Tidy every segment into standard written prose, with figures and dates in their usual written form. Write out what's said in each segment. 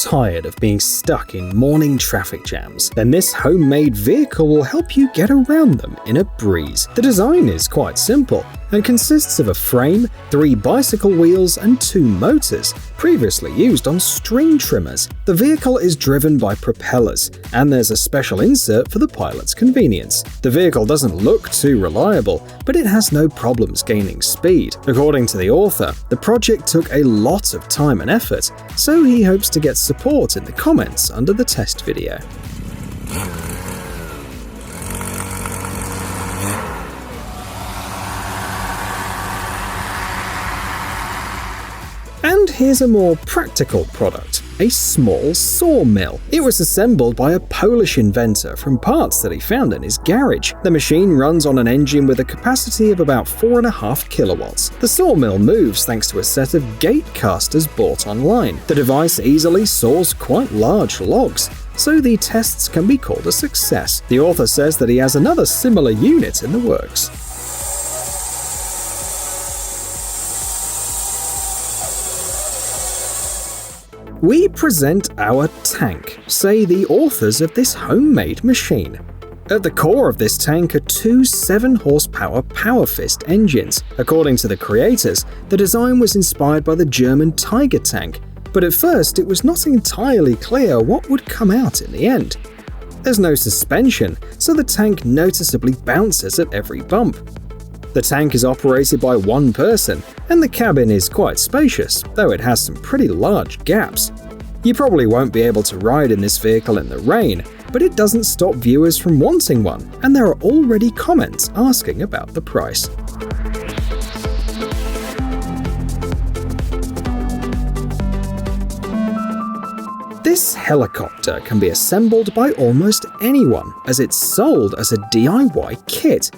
tired of being stuck in morning traffic jams, then this homemade vehicle will help you get around them in a breeze. The design is quite simple and consists of a frame, 3 bicycle wheels, and 2 motors, previously used on string trimmers. The vehicle is driven by propellers, and there's a special insert for the pilot's convenience. The vehicle doesn't look too reliable, but it has no problems gaining speed. According to the author, the project took a lot of time and effort, so he hopes to get support in the comments under the test video. And here's a more practical product, a small sawmill. It was assembled by a Polish inventor from parts that he found in his garage. The machine runs on an engine with a capacity of about 4.5 kilowatts. The sawmill moves thanks to a set of gate casters bought online. The device easily saws quite large logs, so the tests can be called a success. The author says that he has another similar unit in the works. We present our tank, say the authors of this homemade machine. At the core of this tank are 2 7-horsepower Power Fist engines. According to the creators, the design was inspired by the German Tiger tank, but at first it was not entirely clear what would come out in the end. There's no suspension, so the tank noticeably bounces at every bump. The tank is operated by 1 person, and the cabin is quite spacious, though it has some pretty large gaps. You probably won't be able to ride in this vehicle in the rain, but it doesn't stop viewers from wanting one, and there are already comments asking about the price. This helicopter can be assembled by almost anyone, as it's sold as a DIY kit.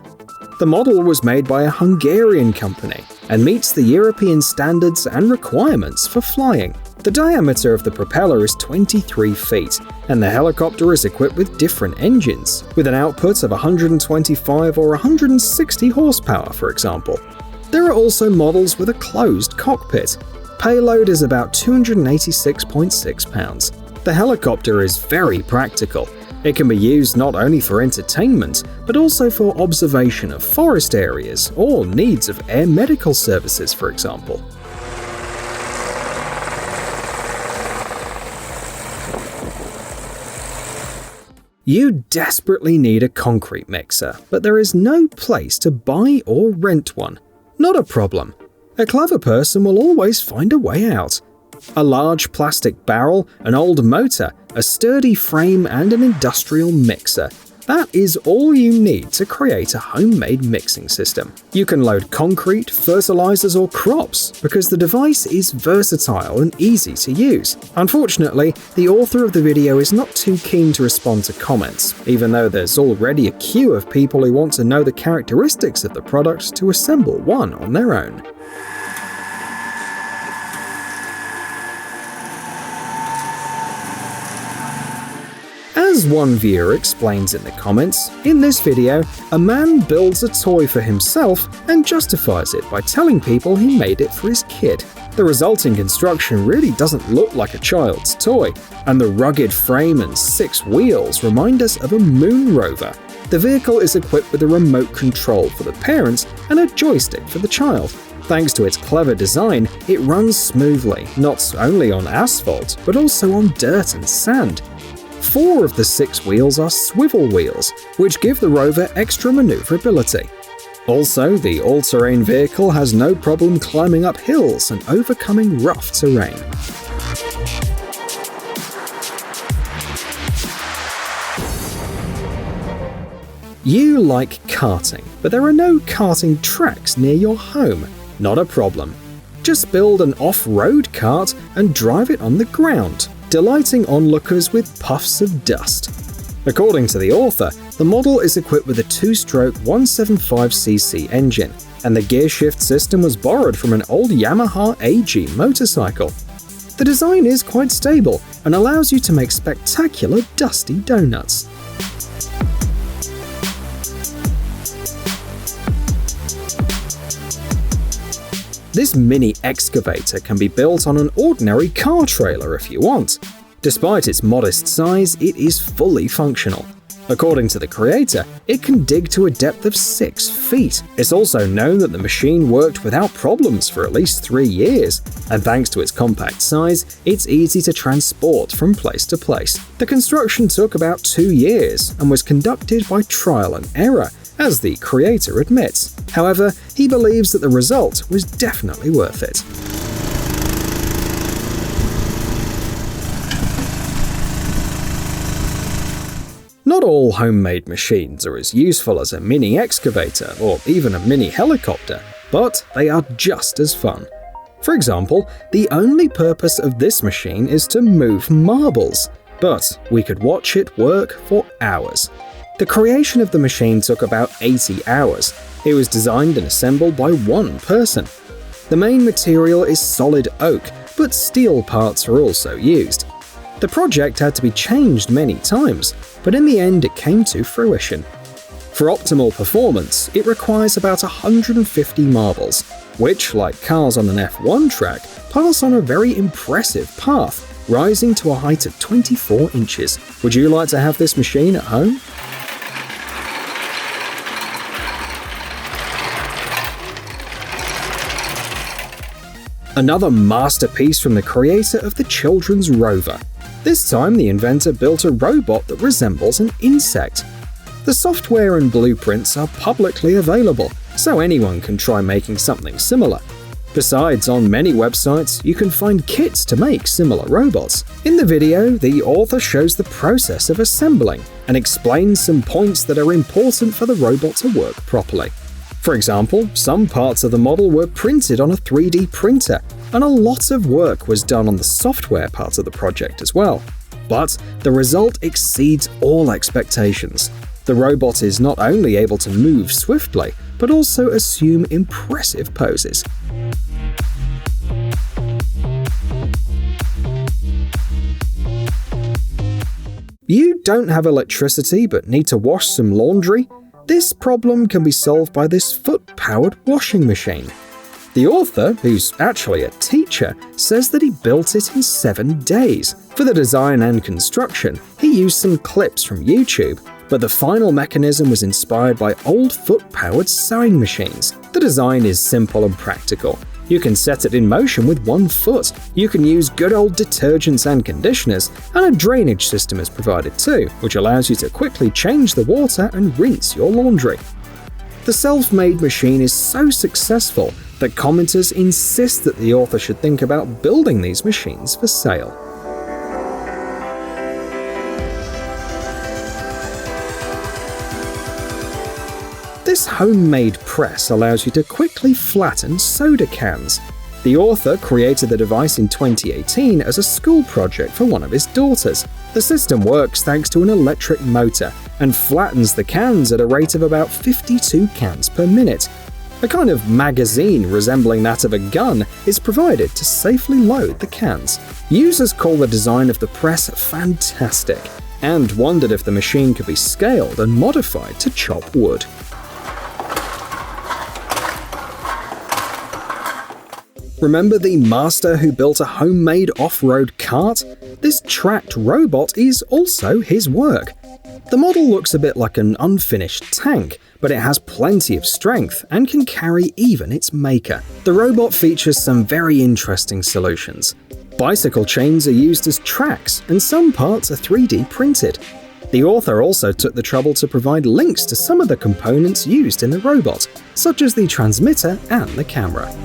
The model was made by a Hungarian company and meets the European standards and requirements for flying. The diameter of the propeller is 23 feet, and the helicopter is equipped with different engines, with an output of 125 or 160 horsepower, for example. There are also models with a closed cockpit. Payload is about 286.6 pounds. The helicopter is very practical. It can be used not only for entertainment, but also for observation of forest areas or needs of air medical services, for example. You desperately need a concrete mixer, but there is no place to buy or rent one. Not a problem. A clever person will always find a way out. A large plastic barrel, an old motor, a sturdy frame, and an industrial mixer. That is all you need to create a homemade mixing system. You can load concrete, fertilizers, or crops because the device is versatile and easy to use. Unfortunately, the author of the video is not too keen to respond to comments, even though there's already a queue of people who want to know the characteristics of the product to assemble one on their own. As one viewer explains in the comments, in this video, a man builds a toy for himself and justifies it by telling people he made it for his kid. The resulting construction really doesn't look like a child's toy, and the rugged frame and 6 wheels remind us of a moon rover. The vehicle is equipped with a remote control for the parents and a joystick for the child. Thanks to its clever design, it runs smoothly, not only on asphalt, but also on dirt and sand. 4 of the 6 wheels are swivel wheels, which give the rover extra maneuverability. Also, the all-terrain vehicle has no problem climbing up hills and overcoming rough terrain. You like karting, but there are no karting tracks near your home. Not a problem. Just build an off-road kart and drive it on the ground, delighting onlookers with puffs of dust. According to the author, the model is equipped with a 2-stroke 175cc engine, and the gearshift system was borrowed from an old Yamaha AG motorcycle. The design is quite stable and allows you to make spectacular dusty donuts. This mini excavator can be built on an ordinary car trailer if you want. Despite its modest size, it is fully functional. According to the creator, it can dig to a depth of 6 feet. It's also known that the machine worked without problems for at least 3 years, and thanks to its compact size, it's easy to transport from place to place. The construction took about 2 years and was conducted by trial and error, as the creator admits. However, he believes that the result was definitely worth it. Not all homemade machines are as useful as a mini excavator or even a mini helicopter, but they are just as fun. For example, the only purpose of this machine is to move marbles, but we could watch it work for hours. The creation of the machine took about 80 hours. It was designed and assembled by one person. The main material is solid oak, but steel parts are also used. The project had to be changed many times, but in the end it came to fruition. For optimal performance, it requires about 150 marbles, which, like cars on an F1 track, pass on a very impressive path, rising to a height of 24 inches. Would you like to have this machine at home? Another masterpiece from the creator of the children's rover. This time, the inventor built a robot that resembles an insect. The software and blueprints are publicly available, so anyone can try making something similar. Besides, on many websites, you can find kits to make similar robots. In the video, the author shows the process of assembling and explains some points that are important for the robot to work properly. For example, some parts of the model were printed on a 3D printer, and a lot of work was done on the software part of the project as well. But the result exceeds all expectations. The robot is not only able to move swiftly, but also assume impressive poses. You don't have electricity but need to wash some laundry? This problem can be solved by this foot-powered washing machine. The author, who's actually a teacher, says that he built it in 7 days. For the design and construction, he used some clips from YouTube, but the final mechanism was inspired by old foot-powered sewing machines. The design is simple and practical. You can set it in motion with one foot. You can use good old detergents and conditioners, and a drainage system is provided too, which allows you to quickly change the water and rinse your laundry. The self-made machine is so successful that commenters insist that the author should think about building these machines for sale. This homemade press allows you to quickly flatten soda cans. The author created the device in 2018 as a school project for one of his daughters. The system works thanks to an electric motor and flattens the cans at a rate of about 52 cans per minute. A kind of magazine resembling that of a gun is provided to safely load the cans. Users call the design of the press fantastic and wondered if the machine could be scaled and modified to chop wood. Remember the master who built a homemade off-road cart? This tracked robot is also his work. The model looks a bit like an unfinished tank, but it has plenty of strength and can carry even its maker. The robot features some very interesting solutions. Bicycle chains are used as tracks, and some parts are 3D printed. The author also took the trouble to provide links to some of the components used in the robot, such as the transmitter and the camera.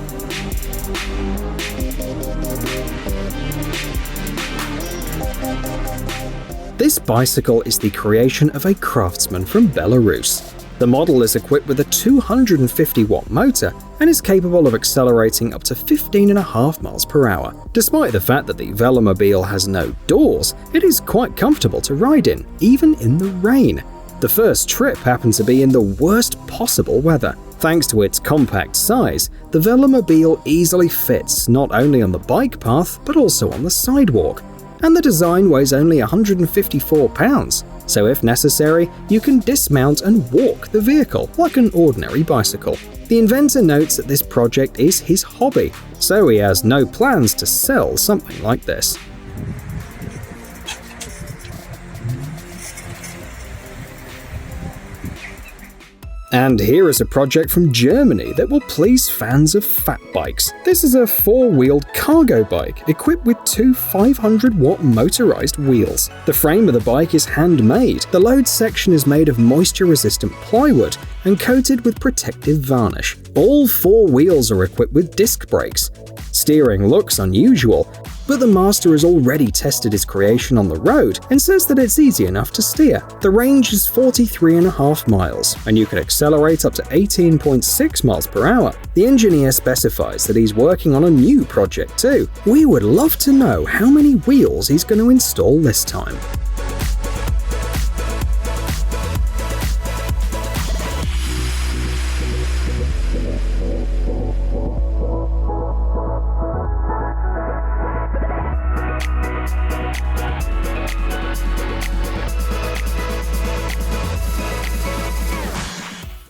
This bicycle is the creation of a craftsman from Belarus. The model is equipped with a 250-watt motor and is capable of accelerating up to 15.5 miles per hour. Despite the fact that the Velomobile has no doors, it is quite comfortable to ride in, even in the rain. The first trip happened to be in the worst possible weather. Thanks to its compact size, the Velomobile easily fits not only on the bike path but also on the sidewalk. And the design weighs only 154 pounds, so if necessary, you can dismount and walk the vehicle like an ordinary bicycle. The inventor notes that this project is his hobby, so he has no plans to sell something like this. And here is a project from Germany that will please fans of fat bikes. This is a 4-wheeled cargo bike equipped with two 500-watt motorized wheels. The frame of the bike is handmade. The load section is made of moisture-resistant plywood and coated with protective varnish. All 4 wheels are equipped with disc brakes. Steering looks unusual, but the master has already tested his creation on the road and says that it's easy enough to steer. The range is 43.5 miles, and you can accelerate up to 18.6 miles per hour. The engineer specifies that he's working on a new project too. We would love to know how many wheels he's going to install this time.